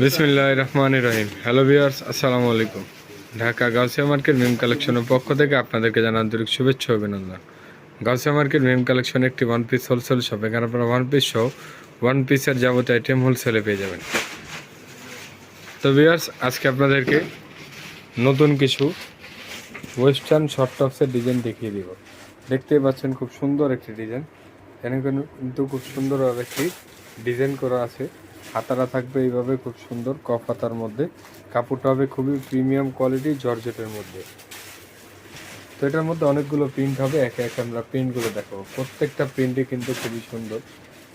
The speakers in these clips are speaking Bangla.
বিসমিল্লাহির রহমানির রহিম। হ্যালো ভিউয়ার্স, আসসালামু আলাইকুম। ঢাকা গাউসিয়া মার্কেট মিম কালেকশনের পক্ষ থেকে আপনাদেরকে জানাই আন্তরিক শুভেচ্ছা ও অভিনন্দন। গাউসিয়া মার্কেট মিম কালেকশন একটি ওয়ান পিস হোলসেল শপ। এখানে আপনারা ওয়ান পিস সহ ওয়ান পিসের যাবতীয় আইটেম হোলসেলে পেয়ে যাবেন। তো ভিউয়ার্স, আজকে আপনাদেরকে নতুন কিছু ওয়েস্টার্ন শর্ট টপসের ডিজাইন দেখিয়ে দিব। দেখতেই পাচ্ছেন খুব সুন্দর একটি ডিজাইন। এখানে কিন্তু খুব সুন্দরভাবে একটি ডিজাইন করা আছে। হাতারা থাকবে এইভাবে খুব সুন্দর কফ হাতার মধ্যে। কাপড়টা হবে খুবই প্রিমিয়াম কোয়ালিটি জর্জেটের মধ্যে। তো এটার মধ্যে অনেকগুলো প্রিন্ট হবে, একে একে আমরা প্রিন্টগুলো দেখাবো। প্রত্যেকটা প্রিন্টই কিন্তু খুবই সুন্দর।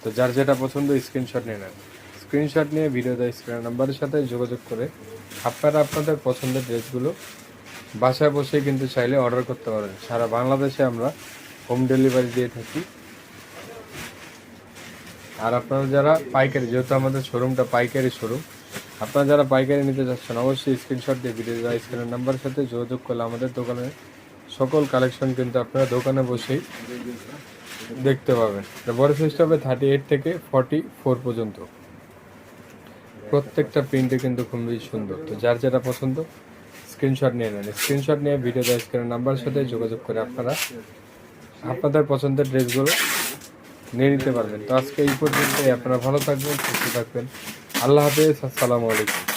তো যার যেটা পছন্দ স্ক্রিনশট নিয়ে নেন। স্ক্রিনশট নিয়ে ভিডিও দেয় স্ক্রিনের নাম্বারের সাথে যোগাযোগ করে আপনারা আপনাদের পছন্দের ড্রেসগুলো বাসায় বসে কিন্তু চাইলে অর্ডার করতে পারেন। সারা বাংলাদেশে আমরা হোম ডেলিভারি দিয়ে থাকি। আর আপনারা যারা পাইকারি, যেহেতু আমাদের শোরুমটা পাইকারি শোরুম, আপনারা যারা পাইকারি নিতে চাচ্ছেন অবশ্যই স্ক্রিনশট দিয়ে ভিডিও দেওয়া স্ক্রিনের নাম্বারের সাথে যোগাযোগ করলে আমাদের দোকানে সকল কালেকশন কিন্তু আপনারা দোকানে বসেই দেখতে পাবেন। বড় সাইজটা হবে 38 থেকে 44 পর্যন্ত। প্রত্যেকটা প্রিন্টে কিন্তু খুবই সুন্দর। তো যার যেটা পছন্দ স্ক্রিনশট নিয়ে নেন। স্ক্রিনশট নিয়ে ভিডিও দেওয়া স্ক্রিনের নাম্বারের সাথে যোগাযোগ করে আপনারা আপনাদের পছন্দের ড্রেসগুলো নিয়ে নিতে পারবেন। তো আজকে এই পর্যন্তই। আপনারা ভালো থাকবেন, সুস্থ থাকবেন। আল্লাহ হাফেজ, আসসালামু আলাইকুম।